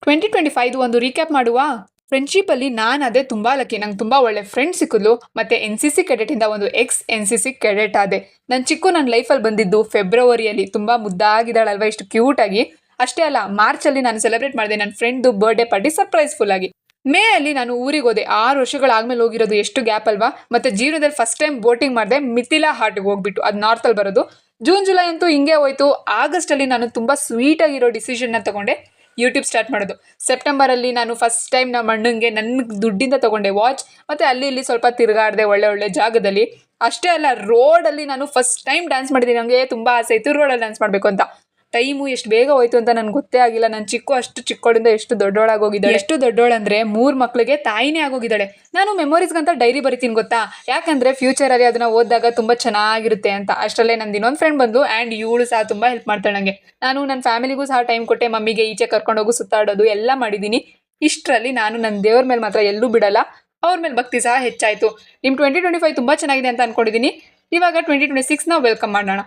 2025 ಒಂದು ರೀಕ್ಯಾಪ್ ಮಾಡುವ. ಫ್ರೆಂಡ್ಶಿಪ್ಪಲ್ಲಿ ನಾನು ಅದೇ ತುಂಬ ಲಕ್ಕಿ. ನಂಗೆ ತುಂಬ ಒಳ್ಳೆ ಫ್ರೆಂಡ್ ಸಿಕ್ಕಿದ್ಲು. ಮತ್ತು NCC ಕೆಡೆಟಿಂದ ಒಂದು NCC ಕೆಡೆಟ್ ಆದೆ. ನನ್ನ ಚಿಕ್ಕು ನನ್ನ ಲೈಫಲ್ಲಿ ಬಂದಿದ್ದು ಫೆಬ್ರವರಿಯಲ್ಲಿ. ತುಂಬ ಮುದ್ದಾಗಿದ್ದಾಳಲ್ವ, ಇಷ್ಟು ಕ್ಯೂಟಾಗಿ. ಅಷ್ಟೇ ಅಲ್ಲ, ಮಾರ್ಚಲ್ಲಿ ನಾನು ಸೆಲೆಬ್ರೇಟ್ ಮಾಡಿದೆ ನನ್ನ ಫ್ರೆಂಡ್ದು ಬರ್ಡೇ ಪಾರ್ಟಿ ಸರ್ಪ್ರೈಸ್ಫುಲ್ ಆಗಿ. ಮೇ ಅಲ್ಲಿ ನಾನು ಊರಿಗೆ ಹೋದೆ. 6 ವರ್ಷಗಳಾದ್ಮೇಲೆ ಹೋಗಿರೋದು, ಎಷ್ಟು ಗ್ಯಾಪ್ ಅಲ್ವಾ. ಮತ್ತು ಜೀವನದಲ್ಲಿ ಫಸ್ಟ್ ಟೈಮ್ ಬೋಟಿಂಗ್ ಮಾಡಿದೆ ಮಿಥಿಲಾ ಹಾರ್ಟ್ಗೆ ಹೋಗ್ಬಿಟ್ಟು. ಅದು ನಾರ್ತಲ್ಲಿ ಬರೋದು. ಜೂನ್ ಜುಲೈ ಅಂತೂ ಹಿಂಗೆ ಹೋಯ್ತು. ಆಗಸ್ಟಲ್ಲಿ ನಾನು ತುಂಬ ಸ್ವೀಟಾಗಿರೋ ಡಿಸಿಷನ್ನ ತಗೊಂಡೆ, ಯೂಟ್ಯೂಬ್ ಸ್ಟಾರ್ಟ್ ಮಾಡೋದು. ಸೆಪ್ಟೆಂಬರಲ್ಲಿ ನಾನು ಫಸ್ಟ್ ಟೈಮ್ ನಮ್ಮ ಅಣ್ಣಂಗೆ ನನ್ನ ದುಡ್ಡಿಂದ ತೊಗೊಂಡೆ ವಾಚ್. ಮತ್ತು ಅಲ್ಲಿ ಇಲ್ಲಿ ಸ್ವಲ್ಪ ತಿರುಗಾಡಿದೆ ಒಳ್ಳೆ ಜಾಗದಲ್ಲಿ. ಅಷ್ಟೇ ಅಲ್ಲ, ರೋಡಲ್ಲಿ ನಾನು ಫಸ್ಟ್ ಟೈಮ್ ಡ್ಯಾನ್ಸ್ ಮಾಡಿದ್ದೀನಿ. ನನಗೆ ತುಂಬ ಆಸೆ ಇತ್ತು ರೋಡಲ್ಲಿ ಡ್ಯಾನ್ಸ್ ಮಾಡಬೇಕು ಅಂತ. ಟೈಮು ಎಷ್ಟು ಬೇಗ ಹೋಯ್ತು ಅಂತ ನನಗೆ ಗೊತ್ತೇ ಆಗಿಲ್ಲ. ನನ್ನ ಚಿಕ್ಕು ಅಷ್ಟು ಚಿಕ್ಕೋಳಿಂದ ಎಷ್ಟು ದೊಡ್ಡೋಳಾಗೋಗಿದ್ದಾಳೆ. ಎಷ್ಟು ದೊಡ್ಡೋಳಂದರೆ 3 ಮಕ್ಕಳಿಗೆ ತಾಯಿನೇ ಆಗೋಗಿದ್ದಾಳೆ. ನಾನು ಮೆಮೊರೀಸ್ಗಂತ ಡೈರಿ ಬರಿತೀನಿ ಗೊತ್ತಾ, ಯಾಕಂದರೆ ಫ್ಯೂಚರಲ್ಲಿ ಅದನ್ನು ಓದಿದಾಗ ತುಂಬ ಚೆನ್ನಾಗಿರುತ್ತೆ ಅಂತ. ಅಷ್ಟರಲ್ಲೇ ನಂದು ಇನ್ನೊಂದು ಫ್ರೆಂಡ್ ಬಂದು, ಆ್ಯಂಡ್ ಇವಳು ಸಹ ತುಂಬ ಹೆಲ್ಪ್ ಮಾಡ್ತಾಳೆ ನನಗೆ. ನಾನು ನನ್ನ ಫ್ಯಾಮಿಲಿಗೂ ಸಹ ಟೈಮ್ ಕೊಟ್ಟೆ. ಮಮ್ಮಿಗೆ ಈಚೆ ಕರ್ಕೊಂಡೋಗು, ಸುತ್ತಾಡೋದು ಎಲ್ಲ ಮಾಡಿದ್ದೀನಿ. ಇಷ್ಟರಲ್ಲಿ ನಾನು ನನ್ನ ದೇವ್ರ ಮೇಲೆ ಮಾತ್ರ ಎಲ್ಲೂ ಬಿಡಲ್ಲ, ಅವ್ರ ಮೇಲೆ ಭಕ್ತಿ ಸಹ ಹೆಚ್ಚಾಯಿತು. ನಿಮ್ಮ 2025 ತುಂಬ ಚೆನ್ನಾಗಿದೆ ಅಂತ ಅಂದ್ಕೊಂಡಿದ್ದೀನಿ. ಇವಾಗ 2026 ವೆಲ್ಕಮ್ ಮಾಡೋಣ.